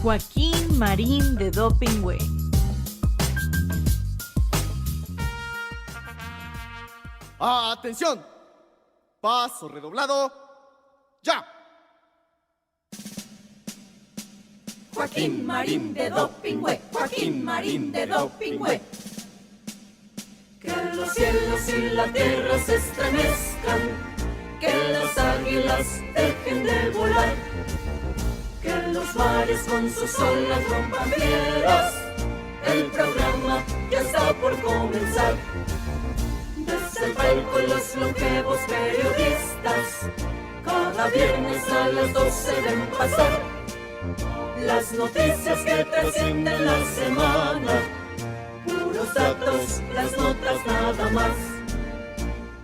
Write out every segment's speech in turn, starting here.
Joaquín Marín de Dopingüe. ¡Atención! Paso redoblado. ¡Ya! Joaquín Marín de Dopingüe, Joaquín Marín de Dopingüe. Que los cielos y la tierra se estremezcan, que las águilas dejen de volar, que los mares con sus olas rompan piedras. El programa ya está por comenzar. Desde el palco los longevos periodistas cada viernes a las 12 deben pasar las noticias que trascienden la semana, puros datos, las notas nada más.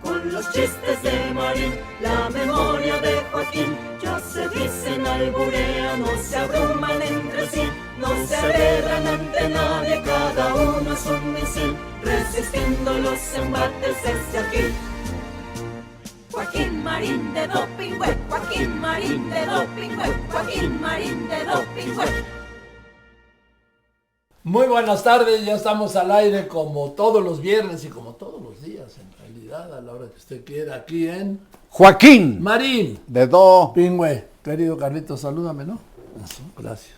Con los chistes de Marín, la memoria de Joaquín, ya se dicen, alburean, no se abruman entre sí, no se aberran ante nadie, cada uno es un misil, resistiendo los embates desde aquí. Joaquín Marín de Dopingüe, Joaquín Marín de Dopingüe, Joaquín Marín de Dopingüe. Muy buenas tardes, ya estamos al aire como todos los viernes y como todos los días, en realidad, a la hora que usted quiera, aquí en Joaquín Marín de Dopingüe. Pingüe. Querido Carlitos, salúdame, ¿no? Eso, gracias.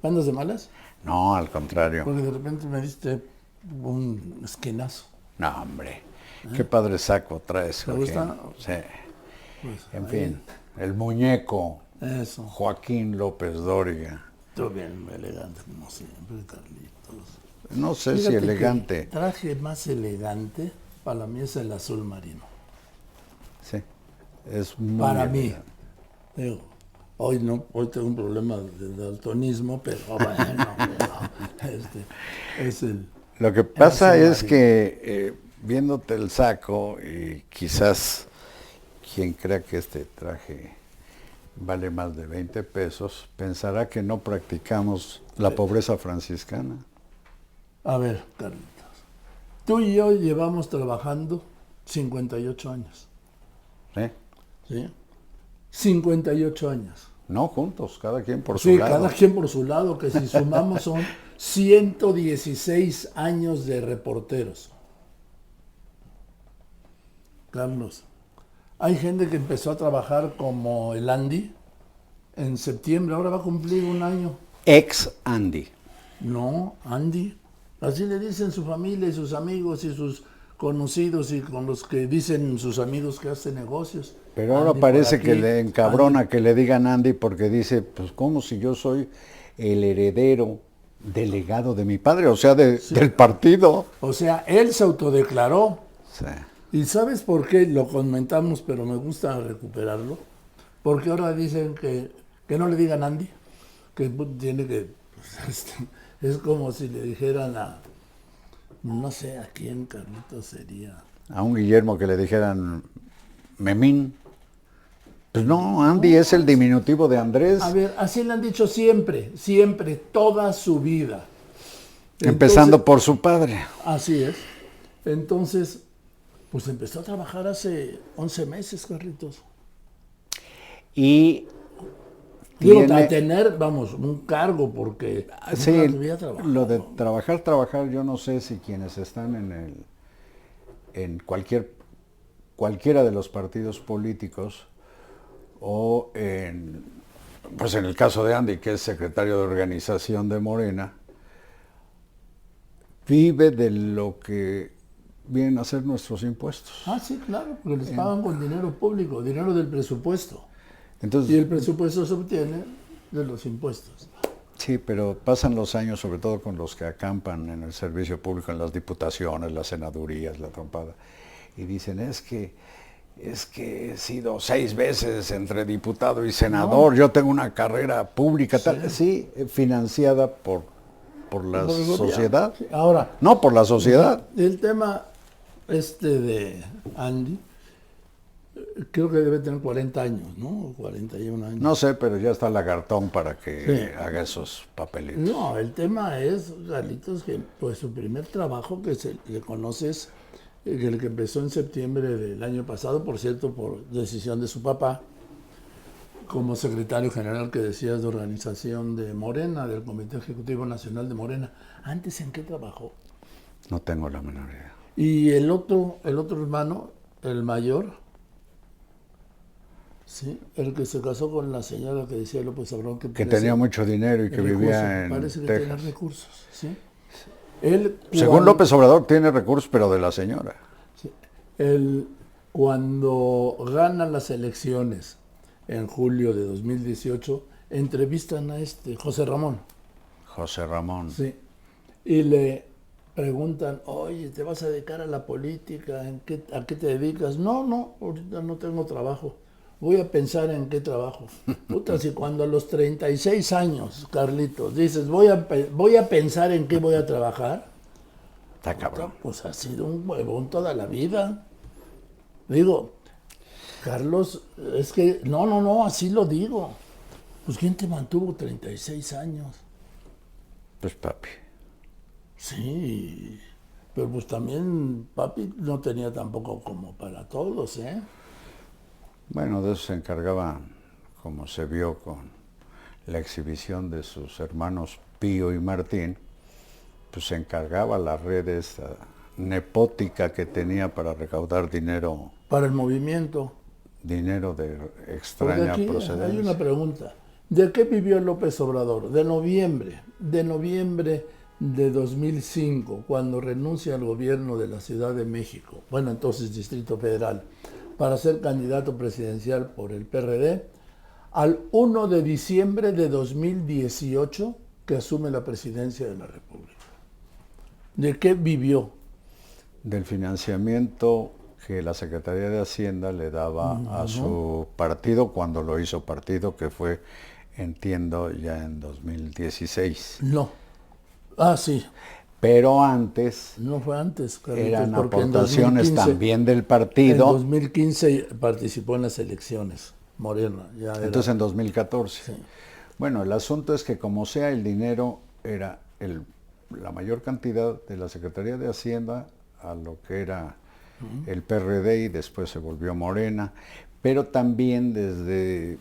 ¿Andas de malas? No, al contrario. Porque de repente me diste un esquinazo. No, hombre. Qué padre saco traes, ¿Te Joaquín. gusta? Sí. Pues, En ahí. fin, el muñeco Eso. Joaquín López Dóriga. Tú bien elegante, como siempre, Carlitos. No sé Fíjate si que elegante. el traje más elegante para mí es el azul marino. Sí. Es muy Para mí. elegante. Digo, hoy tengo un problema de daltonismo, pero bueno, es el... Lo que pasa azul es marino. que viéndote el saco y quizás quien crea que este traje vale más de 20 pesos, pensará que no practicamos la pobreza franciscana. A ver, Carlitos, tú y yo llevamos trabajando 58 años, ¿Sí? ¿sí? 58 años. No juntos, cada quien por su Sí, lado. cada quien por su lado, que si sumamos son 116 años de reporteros. Carlos, hay gente que empezó a trabajar como el Andy en septiembre, ahora va a cumplir un año. Ex Andy. No, Andy. Así le dicen su familia y sus amigos y sus conocidos y con los que dicen sus amigos que hacen negocios. Pero ahora Andy parece por que aquí, le encabrona Andy. que le digan Andy porque dice, pues como si yo soy el heredero delegado de mi padre, o sea, del partido. O sea, él se autodeclaró. Sí. ¿Y sabes por qué? Lo comentamos, pero me gusta recuperarlo. Porque ahora dicen que no le digan Andy, que tiene que... es como si le dijeran a... No sé a quién, Carlitos, sería... A un Guillermo que le dijeran Memín. Pues no, Andy es el diminutivo de Andrés. A ver, así le han dicho siempre, siempre, toda su vida. Empezando Entonces, por su padre. así es. Entonces, pues empezó a trabajar hace 11 meses, Carlitos. Y Digo, tiene- a tener, vamos, un cargo, porque Sí, nunca había trabajado. lo de trabajar, yo no sé si quienes están en cualquiera de los partidos políticos o pues en el caso de Andy, que es secretario de organización de Morena, vive de lo que vienen a ser nuestros impuestos. Ah, sí, claro, porque les pagan con dinero público, dinero del presupuesto. Entonces, Y el presupuesto se obtiene de los impuestos. sí, pero pasan los años, sobre todo con los que acampan en el servicio público, en las diputaciones, las senadurías, la trompada, y dicen, es que he sido 6 veces entre diputado y senador, yo tengo una carrera pública, tal, sí, financiada por la Por el gobierno. sociedad, Sí, ahora, no por la sociedad. el tema de Andy, creo que debe tener 40 años, ¿no? 41 años. No sé, pero ya está lagartón para que Sí. haga esos papelitos. No, el tema es, Carlitos, que pues su primer trabajo que se le conoces, el que empezó en septiembre del año pasado, por cierto, por decisión de su papá, como secretario general que decías de organización de Morena, del Comité Ejecutivo Nacional de Morena. ¿Antes en qué trabajó? No tengo la menor idea. Y el otro hermano, el mayor, ¿sí? El que se casó con la señora que decía López Obrador que tenía mucho dinero y que vivía en parece que Texas. tenía recursos, ¿sí? Él, Según López Obrador tiene recursos, pero de la señora. sí, él, cuando ganan las elecciones en julio de 2018, entrevistan a José Ramón. José Ramón. Sí. Y le preguntan, oye, ¿te vas a dedicar a la política? ¿A qué te dedicas? No, ahorita no tengo trabajo. Voy a pensar en qué trabajo. Puta, si cuando a los 36 años, Carlitos, dices, voy a pensar en qué voy a trabajar, Está cabrón. pues ha sido un huevón toda la vida. Digo, Carlos, es que, no, así lo digo. Pues ¿quién te mantuvo 36 años? Pues papi. Sí, pero pues también papi no tenía tampoco como para todos, ¿eh? Bueno, de eso se encargaba, como se vio con la exhibición de sus hermanos Pío y Martín, pues se encargaba la red esta nepótica que tenía para recaudar dinero Para el movimiento. de Porque extraña aquí procedencia. hay una pregunta. ¿De qué vivió López Obrador? De noviembre de 2005, cuando renuncia al gobierno de la Ciudad de México, bueno, entonces Distrito Federal, para ser candidato presidencial por el PRD, al 1 de diciembre de 2018, que asume la presidencia de la República. ¿De qué vivió? Del financiamiento que la Secretaría de Hacienda le daba a su partido cuando lo hizo partido, que fue, entiendo, ya en 2016. No. Ah, sí. Pero antes No fue antes, Carlitos, eran porque en aportaciones 2015 también del En partido. 2015 participó en las elecciones, Morena. Ya era, Entonces en 2014. sí. Bueno, el asunto es que como sea el dinero era la mayor cantidad de la Secretaría de Hacienda a lo que era el PRD y después se volvió Morena, pero también desde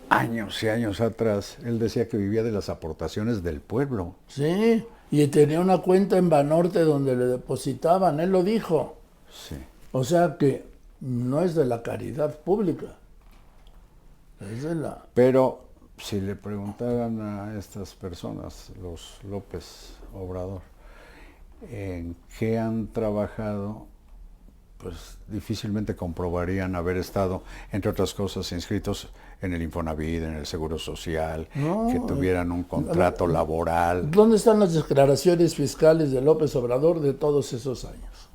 años y años atrás él decía que vivía de las aportaciones del pueblo. Sí, y tenía una cuenta en Banorte donde le depositaban, él lo dijo. Sí. O sea que no es de la caridad pública, es de la... Pero si le preguntaran a estas personas, los López Obrador, en qué han trabajado, pues difícilmente comprobarían haber estado, entre otras cosas, inscritos en el Infonavit, en el Seguro Social, No, que tuvieran un contrato laboral. ¿Dónde están las declaraciones fiscales de López Obrador de todos esos años?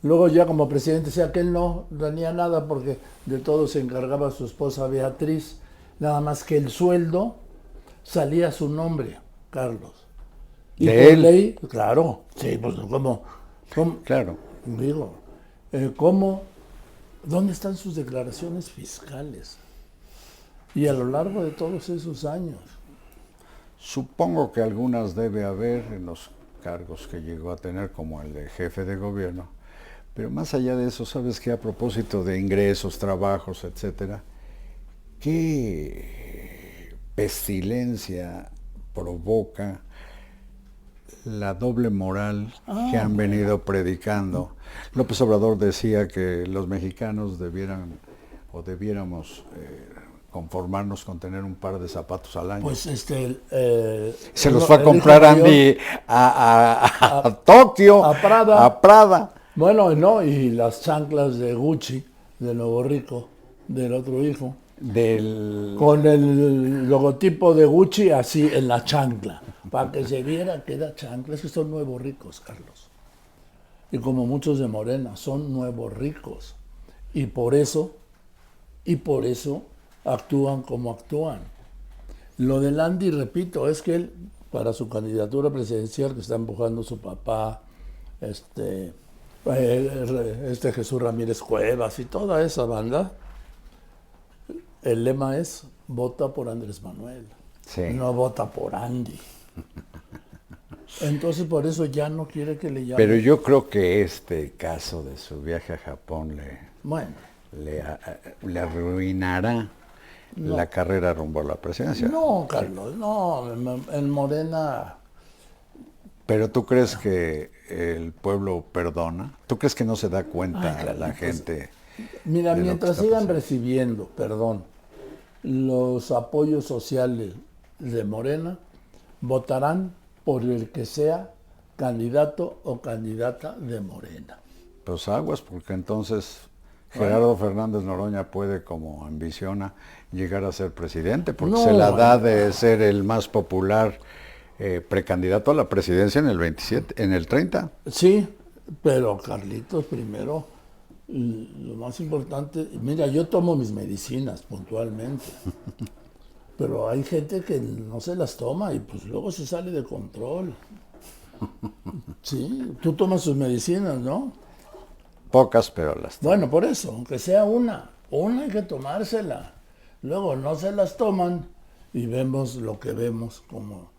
Luego ya como presidente decía que él no tenía nada porque de todo se encargaba su esposa Beatriz, nada más que el sueldo salía a su nombre, Carlos. Y ¿De por él? ley, claro, sí, pues ¿cómo? Claro. Digo, ¿cómo? ¿Dónde están sus declaraciones fiscales? Y a lo largo de todos esos años. Supongo que algunas debe haber en los cargos que llegó a tener, como el de jefe de gobierno. Pero más allá de eso, ¿sabes qué? A propósito de ingresos, trabajos, etcétera, ¿qué pestilencia provoca la doble moral que han venido predicando? López Obrador decía que los mexicanos debiéramos conformarnos con tener un par de zapatos al año. Pues se los fue a comprar Andy a Tokio, a Prada. a Prada. Bueno, no, y las chanclas de Gucci, de Nuevo Rico, del otro hijo, con el logotipo de Gucci así en la chancla, para que se viera que era chancla. Es que son nuevos ricos, Carlos. Y como muchos de Morena, son nuevos ricos. Y por eso actúan como actúan. Lo del Andy, repito, es que él, para su candidatura presidencial que está empujando su papá, Jesús Ramírez Cuevas y toda esa banda, el lema es vota por Andrés Manuel, Sí. no vota por Andy. Entonces por eso ya no quiere que le llamen. Pero yo creo que este caso de su viaje a Japón Bueno, le arruinará la carrera rumbo a la presidencia. No, Carlos, no, en Morena... Pero ¿tú crees que el pueblo perdona? ¿Tú crees que no se da cuenta Ay, la pues, gente? Mira, de lo mientras que está sigan pasando? recibiendo, perdón, los apoyos sociales de Morena, votarán por el que sea candidato o candidata de Morena. Pues aguas, porque entonces Gerardo Fernández Noroña puede, como ambiciona, llegar a ser presidente, porque No, se la da de ser el más popular precandidato a la presidencia en el 27, en el 30. Sí, pero Carlitos, primero, lo más importante, mira, yo tomo mis medicinas puntualmente, pero hay gente que no se las toma y pues luego se sale de control. Sí, tú tomas sus medicinas, ¿no? Pocas, pero las Bueno, por eso, aunque sea una hay que tomársela. Luego no se las toman y vemos lo que vemos, como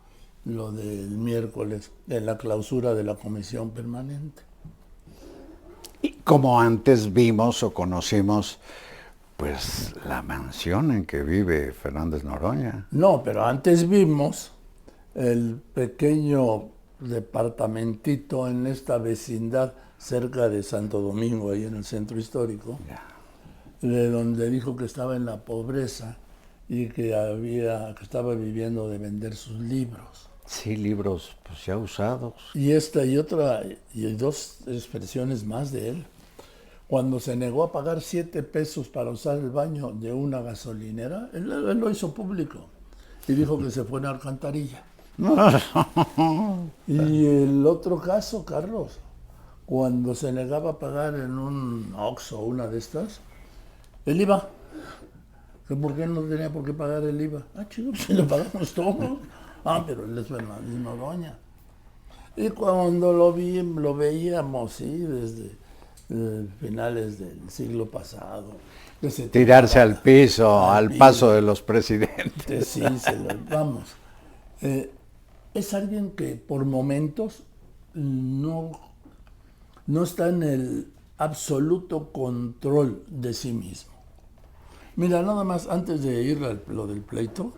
lo del miércoles, en la clausura de la comisión permanente. Y como antes vimos o conocimos, pues la mansión en que vive Fernández Noroña. No, pero antes vimos el pequeño departamentito en esta vecindad cerca de Santo Domingo, ahí en el centro histórico, de donde dijo que estaba en la pobreza y que estaba viviendo de vender sus libros. Sí, libros pues ya usados. Y esta y otra, y dos expresiones más de él. Cuando se negó a pagar 7 pesos para usar el baño de una gasolinera, él lo hizo público y dijo que se fue en alcantarilla. Y el otro caso, Carlos, cuando se negaba a pagar en un Oxxo o una de estas, el IVA. Que ¿por qué no tenía por qué pagar el IVA? Ah, chico, pues lo pagamos todos. Ah, pero él es Fernández Noroña. Y cuando lo veíamos, sí, desde finales del siglo pasado. Que se Tirarse tiraba al piso, al paso de los presidentes. Sí, vamos. Es alguien que por momentos no está en el absoluto control de sí mismo. Mira, nada más antes de ir a lo del pleito,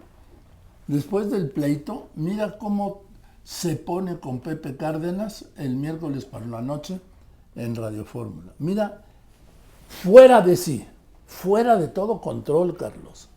después del pleito, mira cómo se pone con Pepe Cárdenas el miércoles por la noche en Radio Fórmula. Mira, fuera de sí, fuera de todo control, Carlos.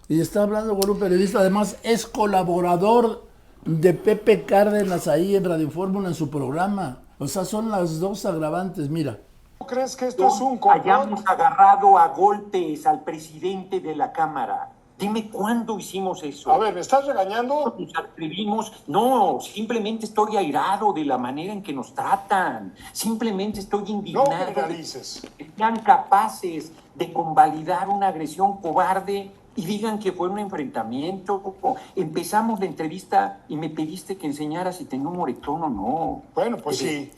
Y está hablando con un periodista, además es colaborador de Pepe Cárdenas ahí en Radio Fórmula en su programa. O sea, son las dos agravantes, mira. ¿No crees que esto es un complot? Hayamos agarrado a golpes al presidente de la Cámara. Dime cuándo hicimos eso. A ver, ¿me estás regañando? Nos atrevimos. No, simplemente estoy airado de la manera en que nos tratan. Simplemente estoy No indignado. generalices. Que sean capaces de convalidar una agresión cobarde y digan que fue un enfrentamiento. Empezamos la entrevista y me pediste que enseñara si tenía un moretón o no. Bueno, pues sí.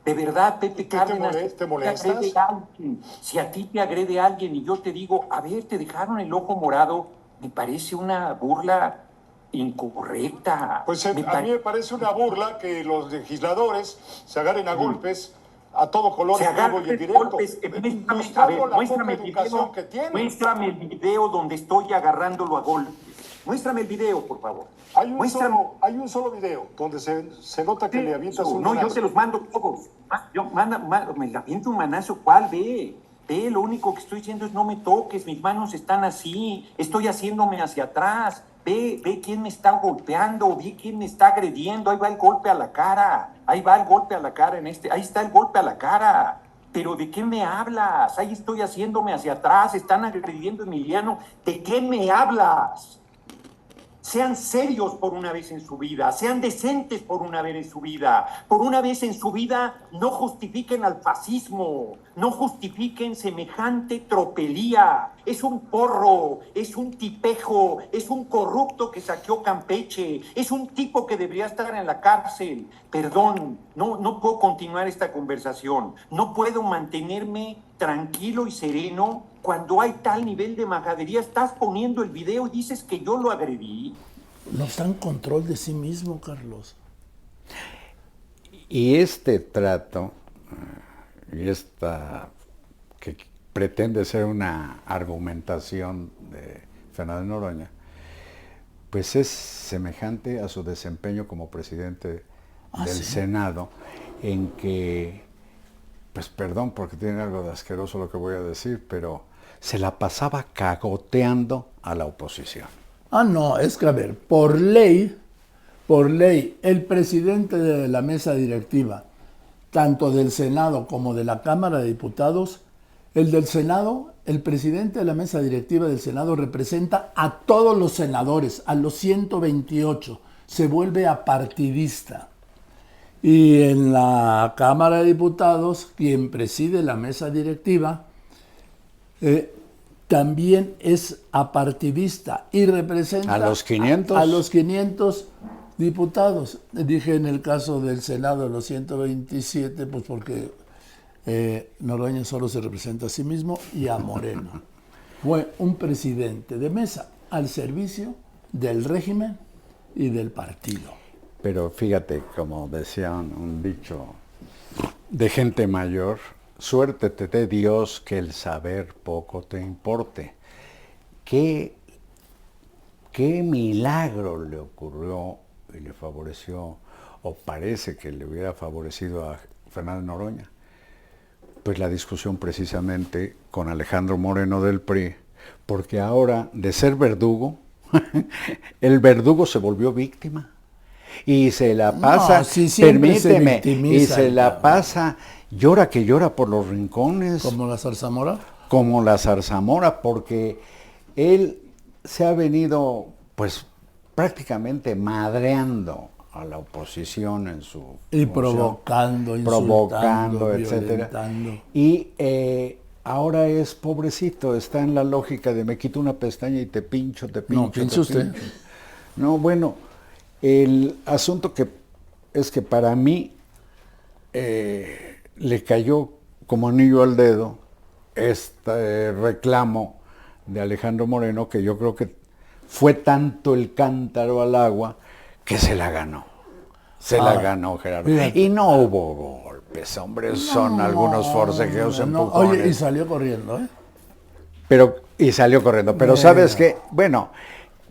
De verdad, Pepe Cárdenas, te molestas? agrede a alguien. Si a ti te agrede a alguien y yo te digo, a ver, te dejaron el ojo morado, me parece una burla incorrecta. Pues a mí me parece una burla que los legisladores se agarren a golpes a todo color, Se en vivo y en agarren directo. golpes. Mostrando la poca Muéstrame el educación video. que tiene. Muéstrame el video donde estoy agarrándolo a golpes. Muéstrame el video, por favor. Hay un Muéstrame. solo video donde se nota que le avientas un No, yo manazo. te los mando todos. Me aviento un manazo, ¿cuál? Ve, lo único que estoy diciendo es no me toques, mis manos están así, estoy haciéndome hacia atrás. Ve quién me está golpeando, ve quién me está agrediendo, ahí va el golpe a la cara, ahí está el golpe a la cara. ¿Pero de qué me hablas? Ahí estoy haciéndome hacia atrás, están agrediendo a Emiliano. ¿De qué me hablas? Sean serios por una vez en su vida, sean decentes por una vez en su vida. Por una vez en su vida no justifiquen al fascismo, no justifiquen semejante tropelía. Es un porro, es un tipejo, es un corrupto que saqueó Campeche, es un tipo que debería estar en la cárcel. Perdón, no puedo continuar esta conversación, no puedo mantenerme tranquilo y sereno cuando hay tal nivel de majadería. Estás poniendo el video y dices que yo lo agredí. No está en control de sí mismo, Carlos. Y este trato, y esta que pretende ser una argumentación de Fernández Noroña, pues es semejante a su desempeño como presidente del Senado, en que, pues perdón porque tiene algo de asqueroso lo que voy a decir, pero se la pasaba cagoteando a la oposición. Ah, no, es que a ver, por ley, el presidente de la mesa directiva, tanto del Senado como de la Cámara de Diputados, el del Senado, el presidente de la mesa directiva del Senado representa a todos los senadores, a los 128, se vuelve apartidista. Y en la Cámara de Diputados, quien preside la mesa directiva, también es apartidista y representa ¿A los 500? a los 500 diputados. Dije en el caso del Senado los 127, pues porque Noroña solo se representa a sí mismo y a Moreno. Fue un presidente de mesa al servicio del régimen y del partido. Pero fíjate, como decía un dicho de gente mayor, suerte te dé Dios que el saber poco te importe. ¿Qué milagro le ocurrió y le favoreció, o parece que le hubiera favorecido a Fernández Noroña? Pues la discusión precisamente con Alejandro Moreno del PRI, porque ahora de ser verdugo, el verdugo se volvió víctima. Y se la pasa, No, sí, siempre se permíteme, victimiza, y se la pasa, llora que llora por los rincones. ¿Como la zarzamora? Como la zarzamora, porque él se ha venido, pues, prácticamente madreando a la oposición en su Y función, provocando, provocando, insultando, etcétera. violentando. Y ahora es pobrecito, está en la lógica de me quito una pestaña y te pincho, te pincho. No, pinche te usted. pincho. No, bueno, el asunto es que para mí le cayó como anillo al dedo este reclamo de Alejandro Moreno, que yo creo que fue tanto el cántaro al agua que se la ganó. Se la ganó Gerardo. Fíjate. Y no hubo golpes, hombre, son algunos forcejeos, empujones. Oye, y salió corriendo, ¿eh? Y salió corriendo. Pero sabes qué, bueno,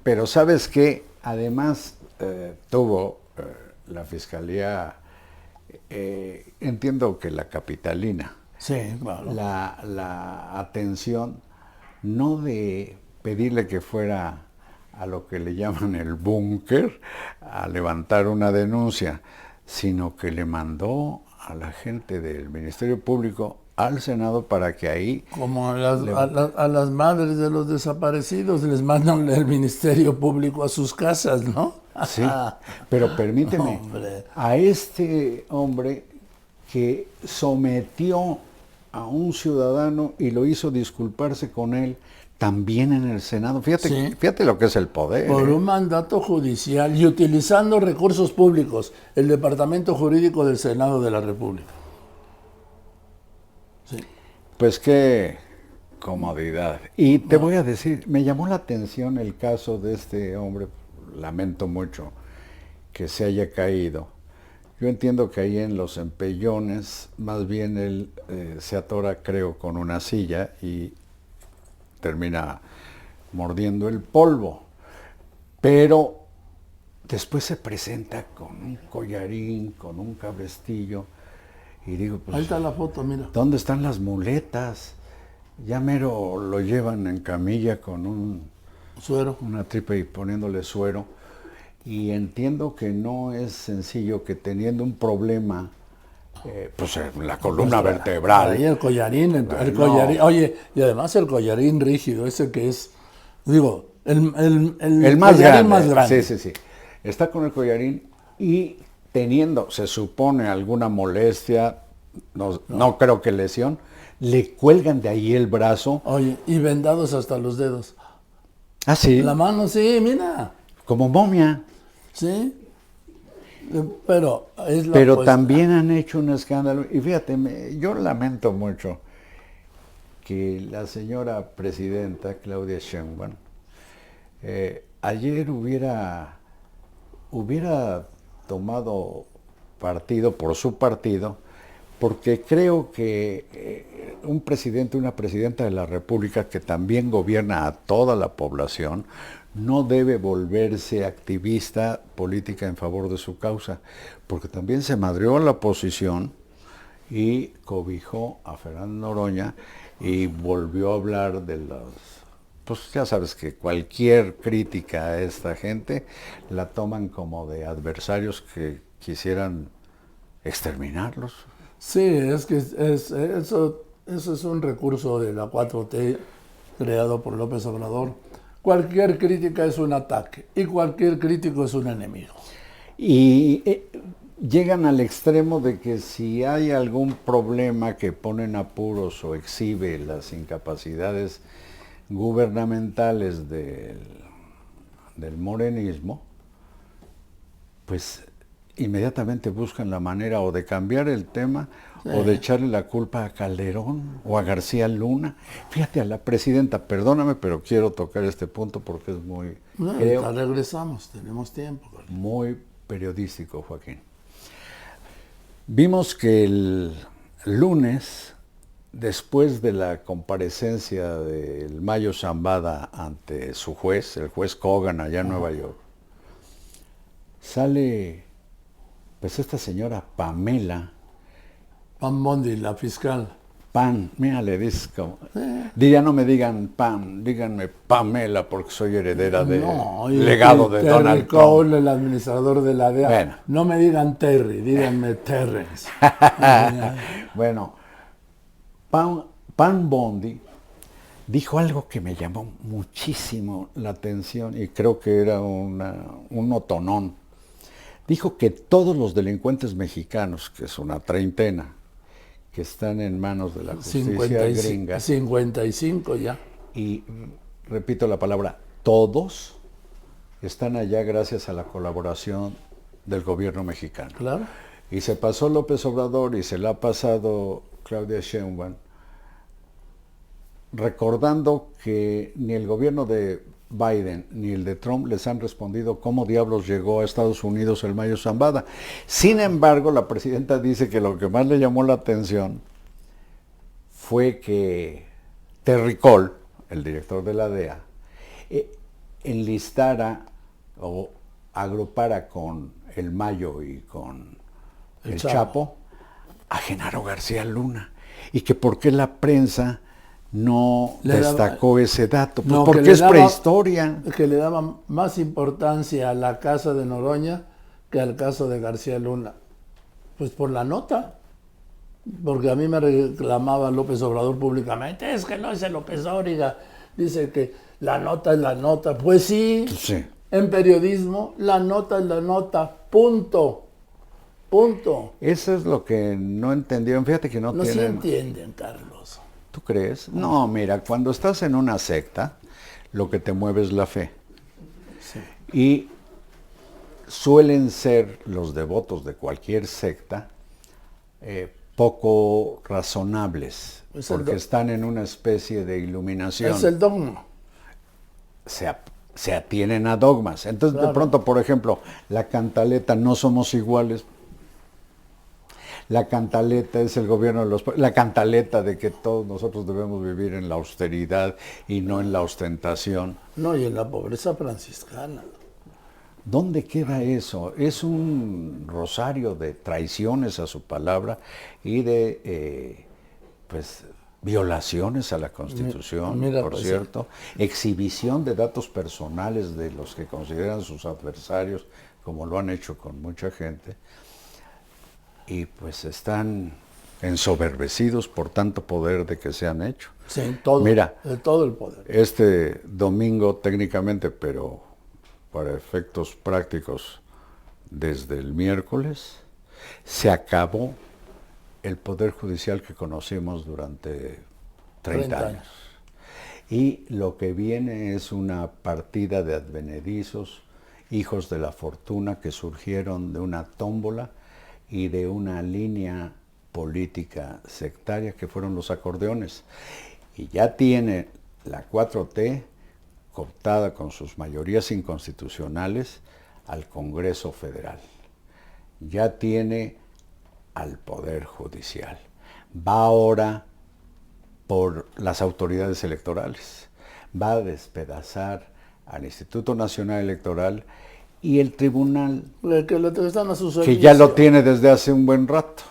pero sabes que además tuvo la fiscalía, entiendo que la capitalina, Sí, claro. la atención no de pedirle que fuera a lo que le llaman el búnker, a levantar una denuncia, sino que le mandó a la gente del Ministerio Público al Senado para que ahí... Como a las madres de los desaparecidos les mandan el Ministerio Público a sus casas, ¿no? Sí, pero permíteme, Hombre. a este hombre que sometió a un ciudadano y lo hizo disculparse con él, también en el Senado. Fíjate, Sí. fíjate lo que es el poder. Por un mandato judicial y utilizando recursos públicos, el Departamento Jurídico del Senado de la República. Sí. Pues qué comodidad. Y te voy a decir, me llamó la atención el caso de este hombre, lamento mucho que se haya caído. Yo entiendo que ahí en los empellones, más bien él se atora, creo, con una silla y termina mordiendo el polvo. Pero después se presenta con un collarín, con un cabrestillo, y digo, pues, Ahí está la foto, mira. ¿dónde están las muletas? Ya mero lo llevan en camilla con Suero. una tripa y poniéndole suero. Y entiendo que no es sencillo que teniendo un problema, pues en la columna vertebral. Ahí el collarín, el No. collarín. Oye, y además el collarín rígido, ese que es, digo, el más collarín grande. más grande. Sí, sí, sí. Está con el collarín y teniendo, se supone, alguna molestia, no creo que lesión, le cuelgan de ahí el brazo. Oye, y vendados hasta los dedos. Ah, sí. La mano, sí, mira. Como momia. Sí. Pero es la Pero apuesta. también han hecho un escándalo. Y fíjate, yo lamento mucho que la señora presidenta, Claudia Sheinbaum, ayer hubiera tomado partido por su partido, porque creo que un presidente, una presidenta de la República que también gobierna a toda la población, no debe volverse activista política en favor de su causa, porque también se madreó la oposición y cobijó a Fernando Noroña y volvió a hablar de los... Pues ya sabes que cualquier crítica a esta gente la toman como de adversarios que quisieran exterminarlos. Sí, es que eso es un recurso de la 4T creado por López Obrador. Cualquier crítica es un ataque y cualquier crítico es un enemigo. Y llegan al extremo de que si hay algún problema que pone en apuros o exhibe las incapacidades gubernamentales del morenismo, pues inmediatamente buscan la manera o de cambiar el tema o de echarle la culpa a Calderón o a García Luna. Fíjate, a la presidenta, perdóname, pero quiero tocar este punto porque es muy, Ya regresamos, tenemos tiempo. muy periodístico, Joaquín. Vimos que el lunes, después de la comparecencia del Mayo Zambada ante su juez, el juez Kogan allá en Nueva York, sale pues esta señora Pamela Pam Bondi, la fiscal. mira, le dices como, ya no me digan Pam, díganme Pamela porque soy heredera del legado de Terry Donald Cole, Trump. el administrador de la DEA. Bueno. No me digan Terry, díganme Terrence. Bueno, Pam Bondi dijo algo que me llamó muchísimo la atención y creo que era un notonón. Dijo que todos los delincuentes mexicanos, que es una treintena, que están en manos de la justicia gringa, 55 ya. y repito la palabra, todos están allá gracias a la colaboración del gobierno mexicano. Claro. Y se pasó López Obrador y se la ha pasado Claudia Sheinbaum, recordando que ni el gobierno de Biden ni el de Trump les han respondido cómo diablos llegó a Estados Unidos el Mayo Zambada. Sin embargo, la presidenta dice que lo que más le llamó la atención fue que Terry Cole, el director de la DEA, enlistara o agrupara con el Mayo y con el Chapo a Genaro García Luna. Y que por qué la prensa no destacó ese dato, pues no, porque es prehistoria. Que le daban más importancia a la casa de Noroña que al caso de García Luna. Pues por la nota. Porque a mí me reclamaba López Obrador públicamente, es que no es el López Dóriga, dice que la nota es la nota. Pues sí, en periodismo la nota es la nota, punto. Punto. Eso es lo que no entendieron. Fíjate que no tienen... se entienden, Carlos. ¿Tú crees? No, mira, cuando estás en una secta, lo que te mueve es la fe. Sí. Y suelen ser los devotos de cualquier secta poco razonables, porque están en una especie de iluminación. Es el dogma. Se atienen a dogmas. Entonces, de pronto, por ejemplo, la cantaleta "no somos iguales", la cantaleta es el gobierno de la cantaleta de que todos nosotros debemos vivir en la austeridad y no en la ostentación. No, y en la pobreza franciscana. ¿Dónde queda eso? Es un rosario de traiciones a su palabra y de violaciones a la Constitución, por cierto, exhibición de datos personales de los que consideran sus adversarios, como lo han hecho con mucha gente. Y pues están ensoberbecidos por tanto poder de que se han hecho. Sí, todo, mira, todo el poder. Este domingo técnicamente, pero para efectos prácticos desde el miércoles, se acabó el poder judicial que conocimos durante 30 años. Y lo que viene es una partida de advenedizos, hijos de la fortuna que surgieron de una tómbola y de una línea política sectaria que fueron los acordeones. Y ya tiene la 4T cooptada con sus mayorías inconstitucionales al Congreso Federal. Ya tiene al Poder Judicial. Va ahora por las autoridades electorales. Va a despedazar al Instituto Nacional Electoral y el tribunal, Están a su que ya lo servicio. tiene desde hace un buen rato.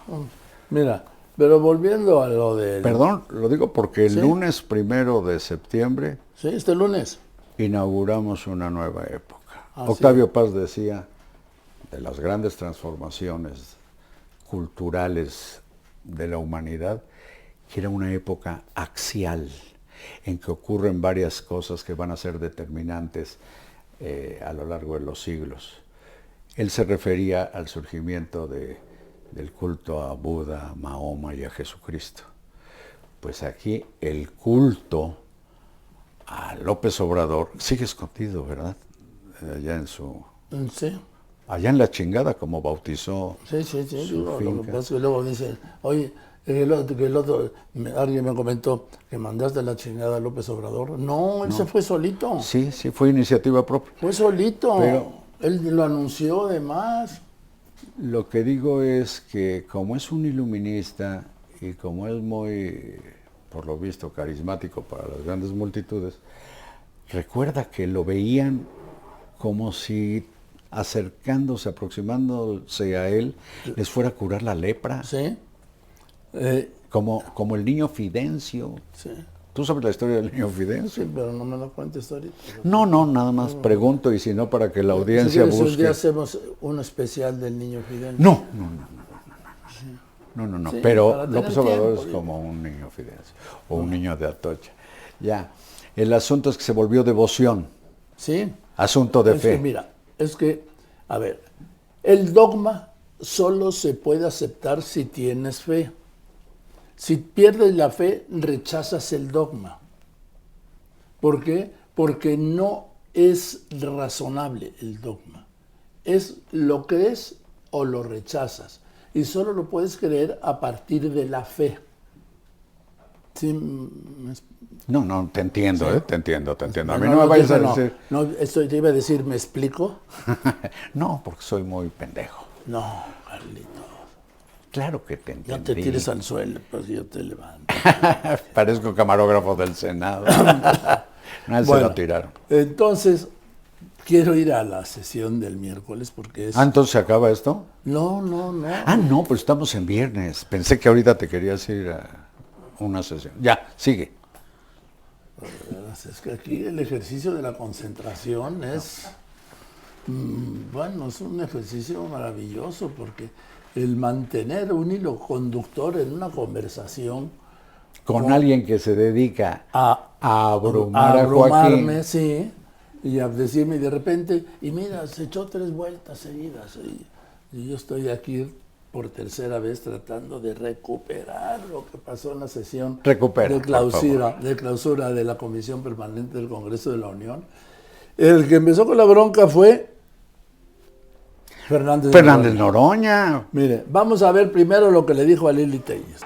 Mira, pero volviendo a lo del... Perdón, lo digo porque el Sí. lunes 1 de septiembre Sí, este lunes. inauguramos una nueva época. Ah, Octavio Paz decía de las grandes transformaciones culturales de la humanidad, que era una época axial, en que ocurren varias cosas que van a ser determinantes a lo largo de los siglos. Él se refería al surgimiento del culto a Buda, a Mahoma y a Jesucristo. Pues aquí el culto a López Obrador sigue escondido, ¿verdad? Sí, Allá en la chingada, como bautizó sí. su Digo, lo que finca. pasa es que luego dicen, oye, alguien me comentó que mandaste la chingada a López Obrador. No, él se fue solito. Sí, fue iniciativa propia. Fue solito. Pero- Él lo anunció además. Lo que digo es que como es un iluminista y como es muy, por lo visto, carismático para las grandes multitudes, recuerda que lo veían como si aproximándose a él, les fuera a curar la lepra, Sí. como el niño Fidencio. Sí. ¿Tú sabes la historia del niño Fidencio? Sí, pero no me lo cuentes ahorita. No, nada más pregunto y si no para que la Si audiencia quieres, un día busque. hacemos un especial del niño Fidel. No. Sí, Pero para tener López Obrador tiempo, es digo. como un niño Fidencio o un niño de Atocha. Ya. El asunto es que se volvió devoción, Sí. asunto de Es fe. que mira, a ver, el dogma solo se puede aceptar si tienes fe. Si pierdes la fe, rechazas el dogma. ¿Por qué? Porque no es razonable el dogma. Es lo crees o lo rechazas. Y solo lo puedes creer a partir de la fe. ¿Sí? No, te entiendo, te entiendo. A mí No, no me vayas a no, decir. no, te iba a decir, ¿me explico? No, porque soy muy pendejo. No, Carlito. Claro que te entendí. No te tires al suelo, pues yo te levanto. Parezco camarógrafo del Senado. No, él se Bueno, lo tiraron. entonces, quiero ir a la sesión del miércoles porque es... Entonces se acaba esto. No. No, pues estamos en viernes. Pensé que ahorita te querías ir a una sesión. Ya, sigue. Es que aquí el ejercicio de la concentración es... bueno, es un ejercicio maravilloso porque el mantener un hilo conductor en una conversación Con alguien que se dedica a abrumar a abrumarme, Joaquín. sí, y a decirme de repente, y mira, se echó 3 vueltas seguidas, y yo estoy aquí por tercera vez tratando de recuperar lo que pasó en la sesión Recupera, de clausura de la Comisión Permanente del Congreso de la Unión. El que empezó con la bronca fue Fernández Noroña. Mire, vamos a ver primero lo que le dijo a Lili Telles.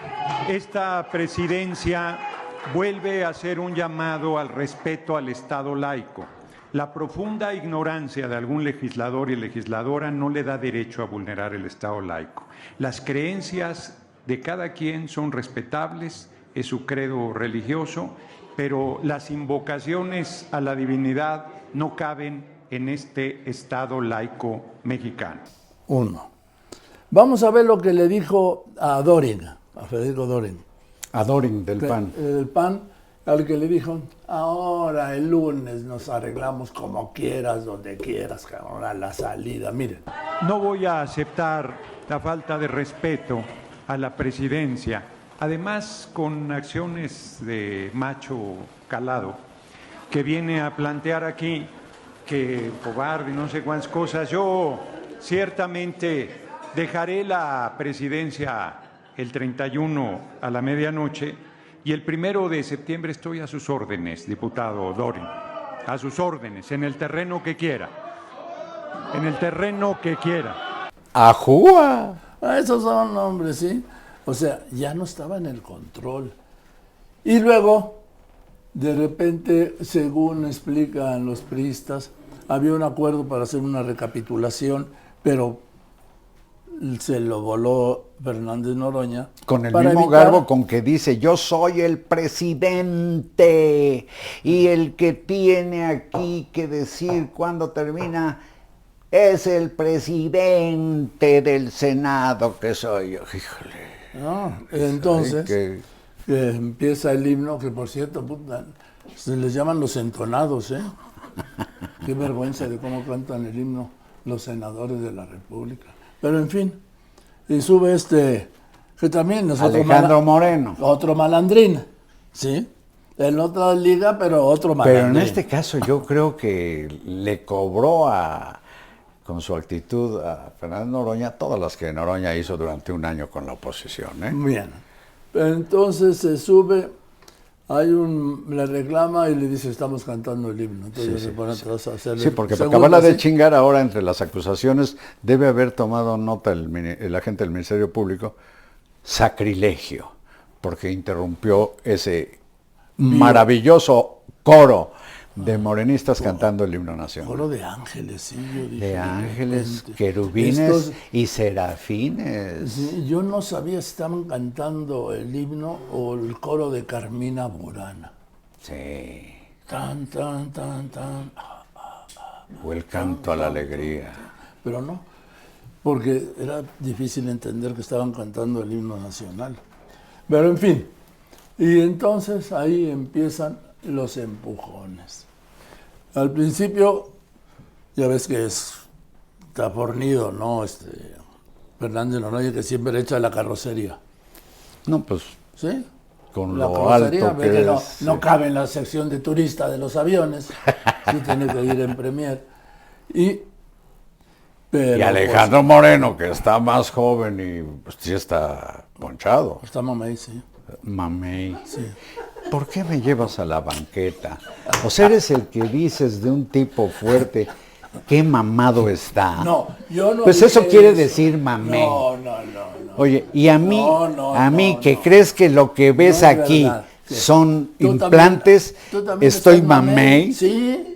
Esta presidencia vuelve a hacer un llamado al respeto al Estado laico. La profunda ignorancia de algún legislador y legisladora no le da derecho a vulnerar el Estado laico. Las creencias de cada quien son respetables, es su credo religioso, pero las invocaciones a la divinidad no caben en este Estado laico mexicano. 1. Vamos a ver lo que le dijo a Federico Dorin. A Dorin del PAN. El PAN, al que le dijo, ahora el lunes nos arreglamos como quieras, donde quieras, cabrón, a la salida. Miren, No voy a aceptar la falta de respeto a la presidencia, además con acciones de macho calado, que viene a plantear aquí que cobarde y no sé cuántas cosas. Yo ciertamente dejaré la presidencia el 31 a la medianoche y el 1 de septiembre estoy a sus órdenes, diputado Dorin, a sus órdenes, en el terreno que quiera. En el terreno que quiera. ¡Ajúa! esos son nombres, ¿sí? O sea, ya no estaba en el control. Y luego, de repente, según explican los priistas, había un acuerdo para hacer una recapitulación, pero se lo voló Fernández Noroña. Con el para mismo evitar- garbo con que dice, yo soy el presidente y el que tiene aquí que decir cuándo termina es el presidente del Senado que soy yo. Híjole. ¿no? Entonces, que empieza el himno, que por cierto, puta, se les llaman los entonados, ¿eh? Qué vergüenza de cómo cantan el himno los senadores de la República. Pero en fin, y sube que también es Alejandro Moreno. otro malandrín, ¿sí? En otra liga, pero otro malandrín. Pero en este caso yo creo que le cobró con su actitud a Fernández Noroña todas las que Noroña hizo durante un año con la oposición, ¿eh? Bien. Entonces se sube, le reclama y le dice, estamos cantando el himno. Entonces se pone atrás a hacerle... Sí, porque para según acabarla de así, chingar ahora entre las acusaciones, debe haber tomado nota el agente del Ministerio Público, sacrilegio, porque interrumpió ese maravilloso coro de morenistas cantando el himno nacional. Coro de ángeles, sí, yo dije. De ángeles, repente. querubines Estos- y serafines. Sí, yo no sabía si estaban cantando el himno o el coro de Carmina Burana. Sí. Tan, tan, tan, tan. O el canto a la alegría. Pero no, porque era difícil entender que estaban cantando el himno nacional. Pero en fin, y entonces ahí empiezan los empujones. Al principio, ya ves que está fornido, ¿no? Fernández Noroña, que siempre echa la carrocería, No, pues ¿sí? con La lo carrocería, alto ve que que no, es. no cabe en la sección de turista de los aviones, sí tiene que ir en premier. Pero, Y Alejandro Moreno, que está más joven y pues, sí está ponchado. Pues, está mamey, sí. Mamey. Sí. ¿Por qué me llevas a la banqueta? O sea, eres el que dices de un tipo fuerte, qué mamado está. No, yo no Pues dije eso quiere eso. decir mamey. No. Oye, y a mí, No, que no. crees que lo que ves No es aquí verdad. Sí. son Tú implantes, ¿tú también estoy estás mamey. Sí.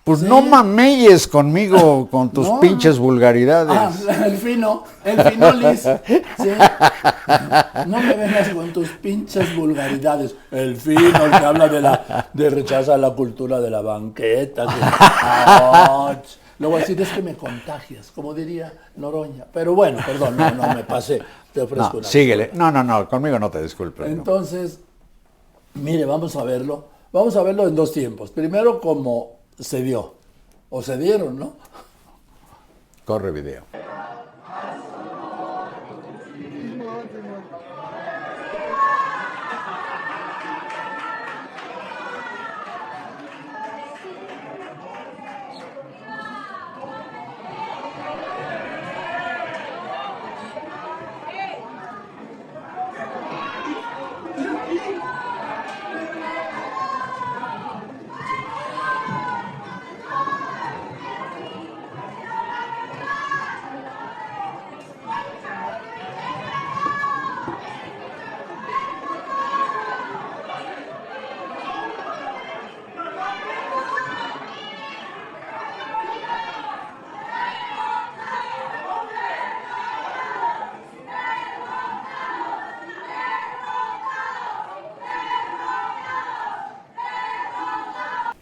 Pues Sí. no mameyes conmigo con tus No. pinches vulgaridades. El finolis. Sí. No me vengas con tus pinches vulgaridades. El fino, el que habla de rechaza la cultura de la banqueta. Luego decir es que me contagias, como diría Noroña. Pero bueno, perdón, no me pasé. Te ofrezco No, una síguele. No, conmigo no te disculpes. no. Entonces, mire, vamos a verlo. Vamos a verlo en dos tiempos. Primero, como se dio, o se dieron, ¿no? Corre video.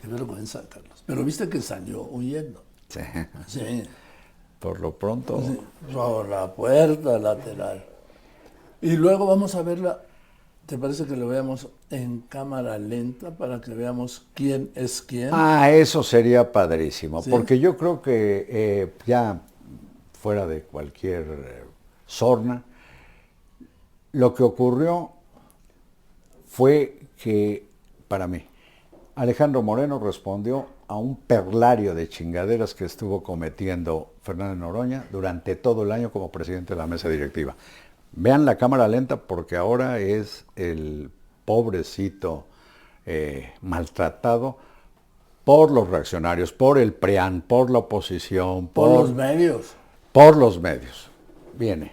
Qué vergüenza, Carlos. Pero viste que salió huyendo. Sí. Sí. Por lo pronto. Sí, por la puerta lateral. Y luego vamos a verla, ¿te parece que lo veamos en cámara lenta para que veamos quién es quién? Ah, eso sería padrísimo, Sí. porque yo creo que ya fuera de cualquier sorna, lo que ocurrió fue que, para mí, Alejandro Moreno respondió a un perlario de chingaderas que estuvo cometiendo Fernández Noroña durante todo el año como presidente de la mesa directiva. Vean la cámara lenta porque ahora es el pobrecito maltratado por los reaccionarios, por el PRIAN, por la oposición, Por los medios. por los medios. Viene.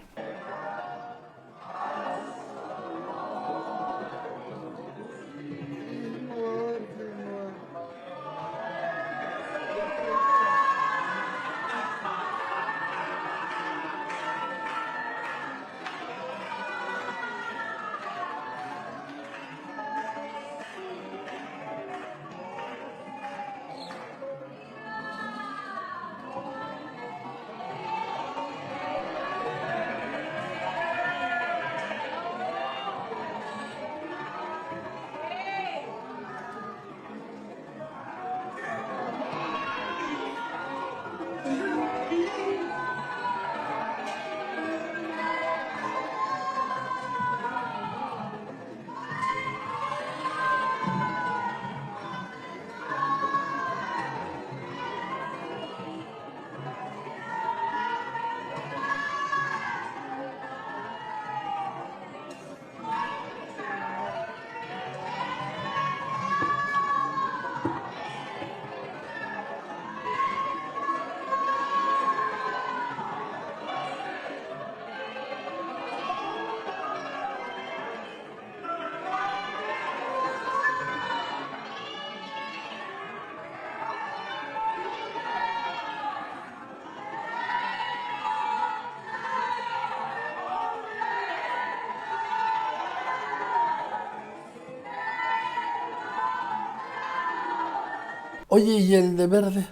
Oye, ¿y el de verde?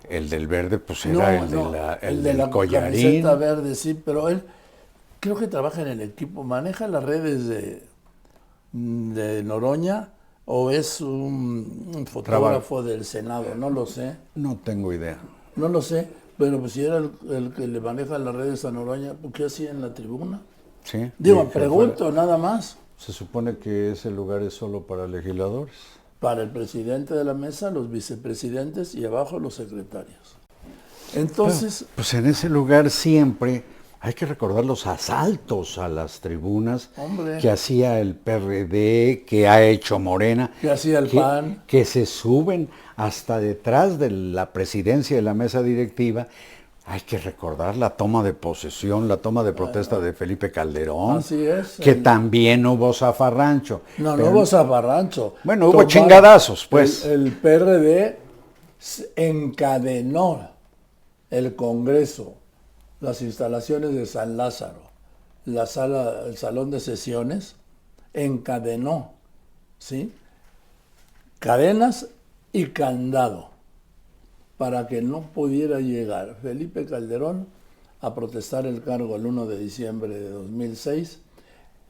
El del verde, pues era el de del la collarín. camiseta verde, sí, pero él creo que trabaja en el equipo, maneja las redes de Noroña o es un fotógrafo del Senado, no lo sé. No tengo idea. No lo sé, pero pues si era el que le maneja las redes a Noroña, ¿por qué hacía en la tribuna? Sí. Digo, Y que pregunto nada más. se supone que ese lugar es solo para legisladores. Para el presidente de la mesa, los vicepresidentes y abajo los secretarios. Entonces, Pues en ese lugar siempre hay que recordar los asaltos a las tribunas Hombre. que hacía el PRD, que ha hecho Morena. Que hacía el PAN. Que se suben hasta detrás de la presidencia de la mesa directiva. Hay que recordar la toma de posesión, la toma de protesta de Felipe Calderón. Así es. Que también hubo zafarrancho. no Pero- hubo zafarrancho. Bueno, hubo Tomaron- chingadazos, pues. El PRD encadenó el Congreso, las instalaciones de San Lázaro, el salón de sesiones, encadenó, ¿sí? Cadenas y candado para que no pudiera llegar Felipe Calderón a protestar el cargo el 1 de diciembre de 2006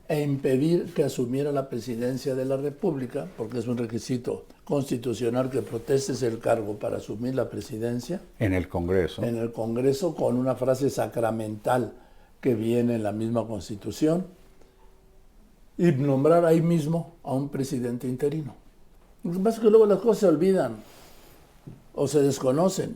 e impedir que asumiera la presidencia de la República, porque es un requisito constitucional que protestes el cargo para asumir la presidencia En el Congreso. en el Congreso con una frase sacramental que viene en la misma Constitución y nombrar ahí mismo a un presidente interino. Lo que pasa es que luego las cosas se olvidan o se desconocen.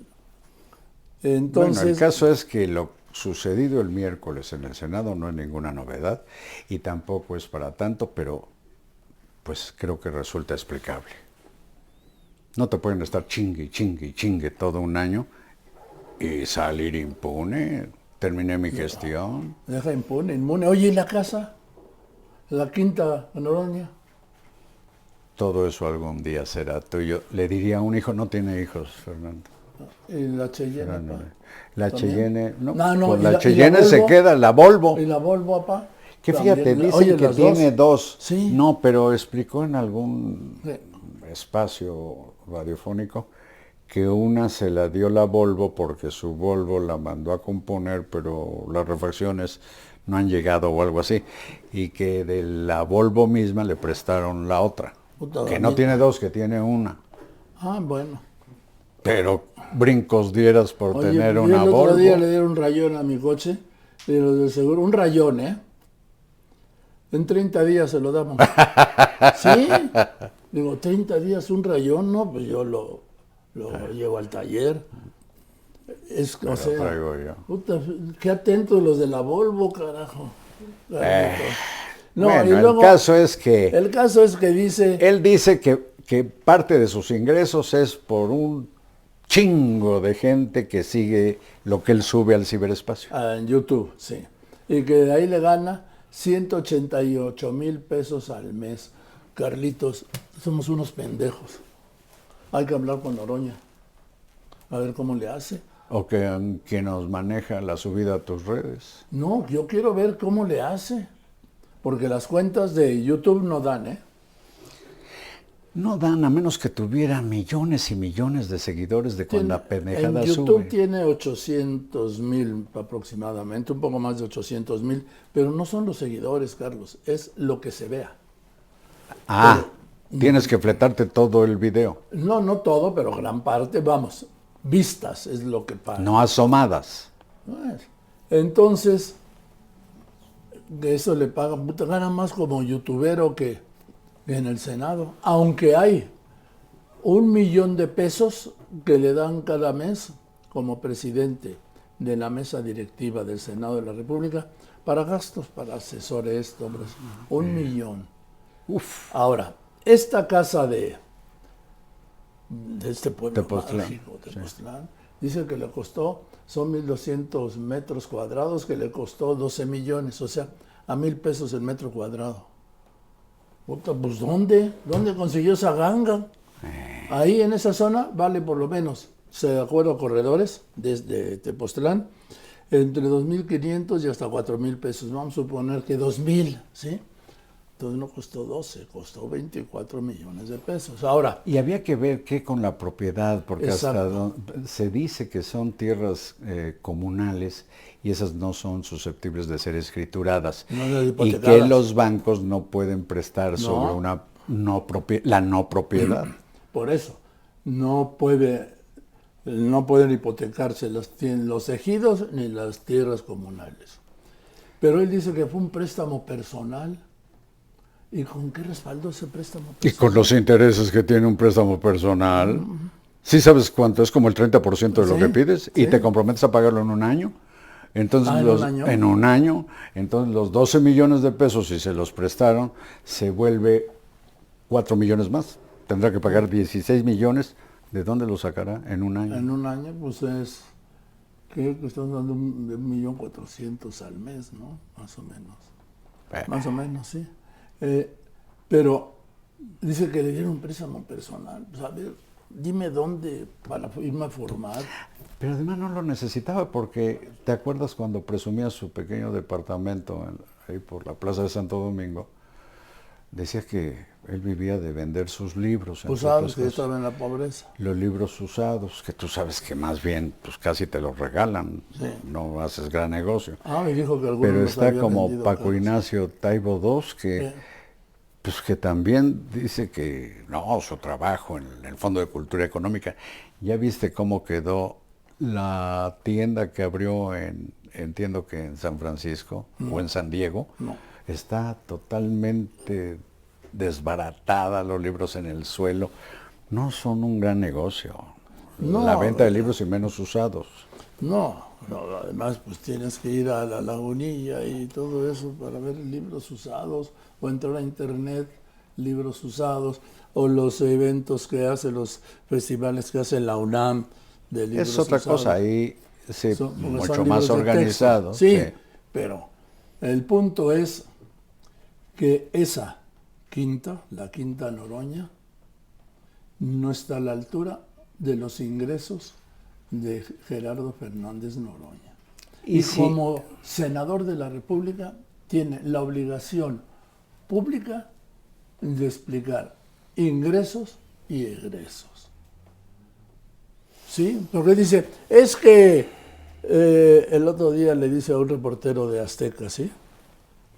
Entonces, Bueno, el caso es que lo sucedido el miércoles en el Senado no es ninguna novedad y tampoco es para tanto, pero pues creo que resulta explicable. No te pueden estar chingue todo un año y salir impune. Terminé mi gestión. deja inmune. Oye, ¿y la casa? La quinta Noroña. Todo eso algún día será tuyo. Le diría a un hijo, no tiene hijos, Fernando. Y la Cheyenne. Fernando. papá. La ¿También? Cheyenne, no, No, con ¿y la la Cheyenne se Volvo? queda, la Volvo. Y la Volvo, papá. Que fíjate, También. dicen Oye, que las tiene dos. Sí. No, pero explicó en algún Sí. espacio radiofónico que una se la dio la Volvo porque su Volvo la mandó a componer, pero las refacciones no han llegado o algo así, y que de la Volvo misma le prestaron la otra, Puta, que a no mí- tiene dos, que tiene una. Ah, bueno. Pero brincos dieras por Oye, tener yo una el otro Volvo. día le dieron un rayón a mi coche, y los del seguro, un rayón, ¿eh? En 30 días se lo damos. ¿Sí? Digo, 30 días un rayón, no, pues yo lo llevo al taller. Es, o Lo sea, traigo yo. puta, qué atentos los de la Volvo, carajo. No, Bueno, y luego, el caso es que el caso es que dice, él dice que parte de sus ingresos es por un chingo de gente que sigue lo que él sube al ciberespacio. en YouTube, sí, y que de ahí le gana 188,000 pesos al mes. Carlitos, somos unos pendejos. Hay que hablar con Noroña, a ver cómo le hace. O que nos maneja la subida a tus redes. No, yo quiero ver cómo le hace, porque las cuentas de YouTube no dan, ¿eh? No dan, a menos que tuviera millones y millones de seguidores de cuando la pendejada en YouTube sube. tiene 800,000 aproximadamente, un poco más de 800,000, pero no son los seguidores, Carlos, es lo que se vea. Ah, tienes que fletarte todo el video, No todo, pero gran parte, vamos, vistas es lo que paga. no asomadas. Pues, entonces, de eso le pagan, puta, gana más como youtubero que en el Senado, aunque hay 1,000,000 de pesos que le dan cada mes como presidente de la mesa directiva del Senado de la República para gastos, para asesores, hombres, 1,000,000. Ahora, esta casa de este pueblo Tepoztlán, mágico, Tepoztlán, dice que le costó, son 1,200 metros cuadrados, que le costó 12 millones, o sea, a 1,000 pesos el metro cuadrado. Puta, pues ¿dónde consiguió esa ganga? Ahí en esa zona vale por lo menos, de acuerdo a corredores, desde Tepoztlán, entre 2,500 y hasta 4,000 pesos. Vamos a suponer que 2,000, ¿sí? Entonces no costó 12, costó 24 millones de pesos. Ahora, Y había que ver qué con la propiedad, porque Exacto. se dice que son tierras comunales y esas no son susceptibles de ser escrituradas. No son Y hipotecadas. que los bancos no pueden prestar sobre No. una la no propiedad. por eso, no pueden hipotecarse los ejidos ni las tierras comunales. Pero él dice que fue un préstamo personal. ¿Y con qué respaldo ese préstamo Y personal? con los intereses que tiene un préstamo personal, ¿sí sabes cuánto? Es como el 30% de lo Sí, que pides y sí. te comprometes a pagarlo en un año. Entonces, ¿En un año? en un año, entonces los 12 millones de pesos, si se los prestaron, se vuelve 4 millones más. Tendrá que pagar 16 millones. ¿De dónde lo sacará en un año? En un año, pues es, que estamos dando de 1.400.000 al mes, ¿no? Más o menos. Más o menos, sí. Pero dice que le dieron un préstamo personal. Pues, a ver, dime dónde para irme a formar. Pero además no lo necesitaba porque, ¿te acuerdas cuando presumía su pequeño departamento ahí por la Plaza de Santo Domingo? Decía que él vivía de vender sus libros. Pues entre sabes otras que yo cosas. estaba en la pobreza. Los libros usados, que tú sabes que más bien pues casi te los regalan, Sí. no haces gran negocio. Me dijo que algunos Pero los está había como vendido Paco caros. Ignacio Taibo II, que, Sí. pues, que también dice que no, su trabajo en el Fondo de Cultura Económica. ¿Ya viste cómo quedó la tienda que abrió entiendo que en San Francisco o en San Diego? No. Está totalmente desbaratada, los libros en el suelo. No son un gran negocio. No, La venta de libros y menos usados. No, además pues tienes que ir a la Lagunilla y todo eso para ver libros usados o entrar a internet, libros usados, o los eventos que hace, los festivales que hace la UNAM de libros Es otra usados. cosa, ahí sí, Porque mucho son más libros de organizado. texto. Sí, pero el punto es que esa quinta, la Quinta Noroña, no está a la altura de los ingresos de Gerardo Fernández Noroña. Y sí. como senador de la República tiene la obligación pública de explicar ingresos y egresos. ¿Sí? Porque dice, es que el otro día le dice a un reportero de Azteca, ¿sí?,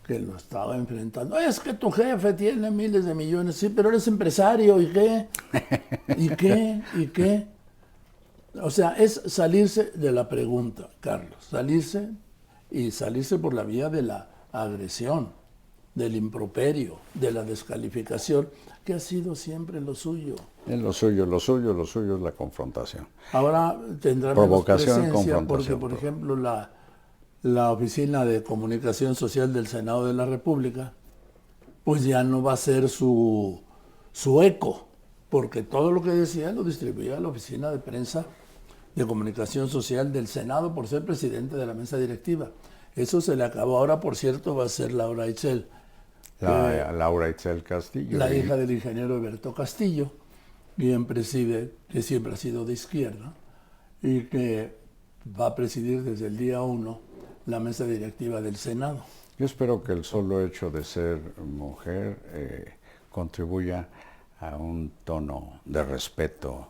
que lo estaba enfrentando, es que tu jefe tiene miles de millones, sí, pero eres empresario, ¿y qué? ¿Y qué? ¿Y qué? O sea, es salirse de la pregunta, Carlos, salirse por la vía de la agresión, del improperio, de la descalificación, que ha sido siempre lo suyo. Es lo suyo es la confrontación. Ahora tendrá Provocación, menos presencia porque, confrontación, por todo. ejemplo, la Oficina de Comunicación Social del Senado de la República, pues ya no va a ser su eco, porque todo lo que decía lo distribuía la Oficina de Prensa de Comunicación Social del Senado por ser presidente de la mesa directiva. Eso se le acabó. Ahora, por cierto, va a ser Laura Itzel, Laura Itzel Castillo. la y- hija del ingeniero Alberto Castillo, quien preside, que siempre ha sido de izquierda, y que va a presidir desde el día 1 la mesa directiva del Senado. Yo espero que el solo hecho de ser mujer contribuya a un tono de respeto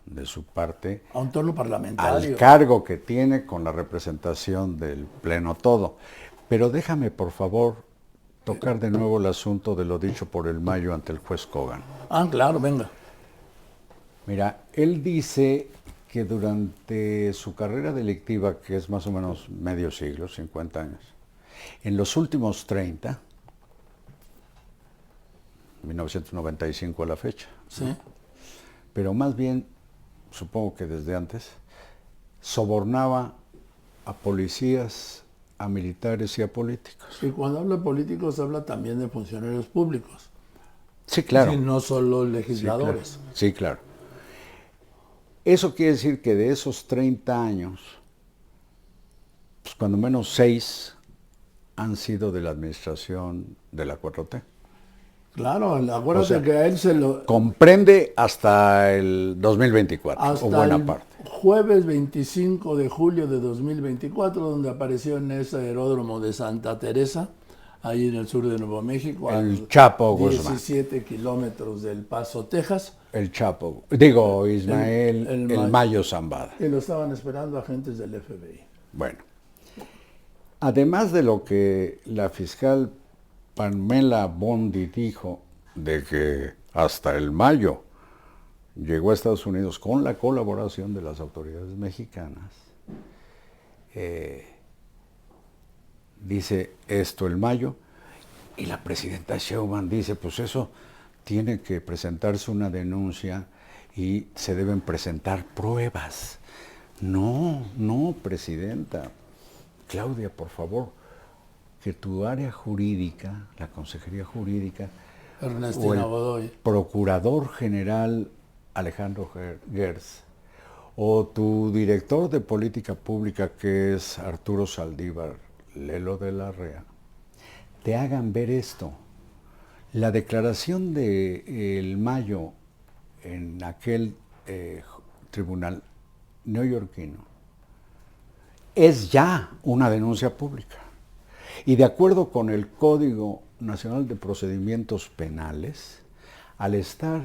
de su parte A un tono parlamentario. al cargo que tiene con la representación del Pleno todo. Pero déjame, por favor, tocar de nuevo el asunto de lo dicho por el Mayo ante el juez Kogan. Claro, venga. Mira, él dice que durante su carrera delictiva, que es más o menos medio siglo, 50 años, en los últimos 30, 1995 a la fecha, Sí. pero más bien, supongo que desde antes, sobornaba a policías, a militares y a políticos. Y cuando habla de políticos, habla también de funcionarios públicos. Sí, claro. Y no solo Sí, claro. legisladores. Sí, claro. Eso quiere decir que de esos 30 años, pues cuando menos 6 han sido de la administración de la 4T. Claro, acuérdate O sea, que a él se lo... Comprende hasta el 2024, Hasta o buena el parte. jueves 25 de julio de 2024, donde apareció en ese aeródromo de Santa Teresa, ahí en el sur de Nuevo México, a El Chapo Guzmán. 17 kilómetros del Paso, Texas. El Chapo, digo, Ismael, el Mayo Zambada. Y lo estaban esperando agentes del FBI. Bueno, además de lo que la fiscal Pamela Bondi dijo, de que hasta el Mayo llegó a Estados Unidos con la colaboración de las autoridades mexicanas, dice esto el Mayo, y la presidenta Sheinbaum dice, pues eso tiene que presentarse una denuncia y se deben presentar pruebas. No, presidenta. Claudia, por favor, que tu área jurídica, la Consejería Jurídica, Ernestina Godoy, Procurador General Alejandro Gertz, o tu director de política pública, que es Arturo Saldívar Lelo de la Rea, te hagan ver esto. La declaración de el Mayo en aquel tribunal neoyorquino es ya una denuncia pública. Y de acuerdo con el Código Nacional de Procedimientos Penales, al estar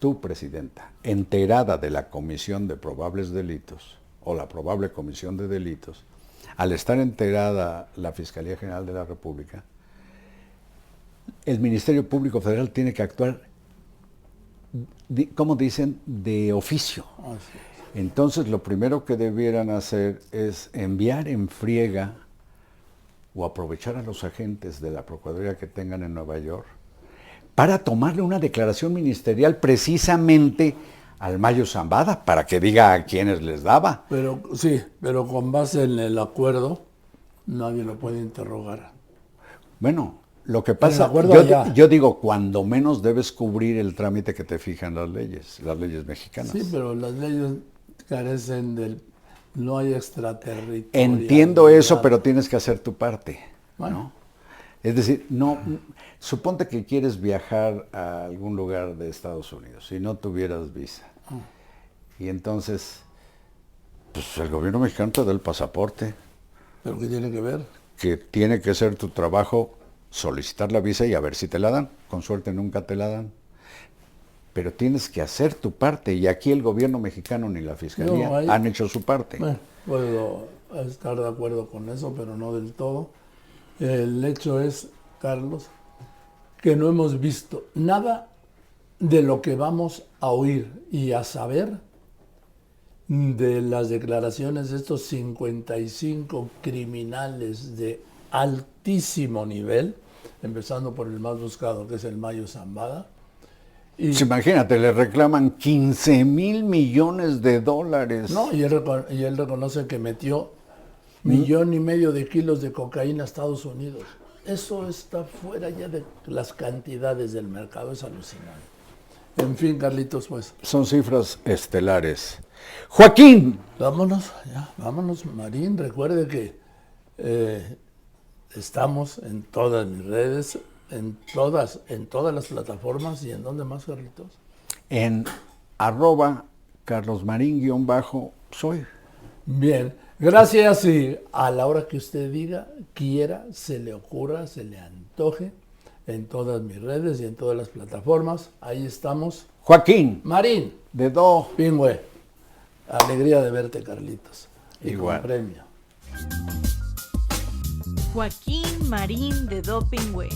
tú, presidenta, enterada de la comisión de probables delitos, o la probable comisión de delitos, al estar enterada la Fiscalía General de la República, el Ministerio Público Federal tiene que actuar, como dicen, de oficio. Entonces, lo primero que debieran hacer es enviar en friega o aprovechar a los agentes de la Procuraduría que tengan en Nueva York para tomarle una declaración ministerial precisamente al Mayo Zambada, para que diga a quiénes les daba. Pero sí, pero con base en el acuerdo, nadie lo puede interrogar. Bueno, lo que pasa, yo digo, cuando menos debes cubrir el trámite que te fijan las leyes mexicanas. Sí, pero las leyes carecen del... No hay extraterritorial. Entiendo eso, pero tienes que hacer tu parte. Bueno. ¿No? Es decir, no, suponte que quieres viajar a algún lugar de Estados Unidos y no tuvieras visa. Y entonces, pues el gobierno mexicano te da el pasaporte. ¿Pero qué tiene que ver? Que tiene que ser tu trabajo solicitar la visa y a ver si te la dan. Con suerte nunca te la dan. Pero tienes que hacer tu parte, y aquí el gobierno mexicano ni la Fiscalía han hecho su parte. Bueno, puedo estar de acuerdo con eso, pero no del todo. El hecho es, Carlos, que no hemos visto nada de lo que vamos a oír y a saber de las declaraciones de estos 55 criminales de altísimo nivel, empezando por el más buscado, que es el Mayo Zambada. Pues imagínate, le reclaman 15,000 millones de dólares. No, y él reconoce que metió 1,5 millones de kilos de cocaína a Estados Unidos. Eso está fuera ya de las cantidades del mercado, es alucinante. En fin, Carlitos, pues. Son cifras estelares. ¡Joaquín! Vámonos, ya, vámonos, Marín. Recuerde que estamos en todas mis redes, en todas las plataformas. ¿Y en dónde más, Carlitos? En @carlosmarin_soy. Bien, gracias, y a la hora que usted diga, quiera, se le ocurra, se le antoje, en todas mis redes y en todas las plataformas, ahí estamos. Joaquín Marín de Do Pingüe, alegría de verte, Carlitos. Y igual. con premio. Joaquín Marín de Do Pingüe.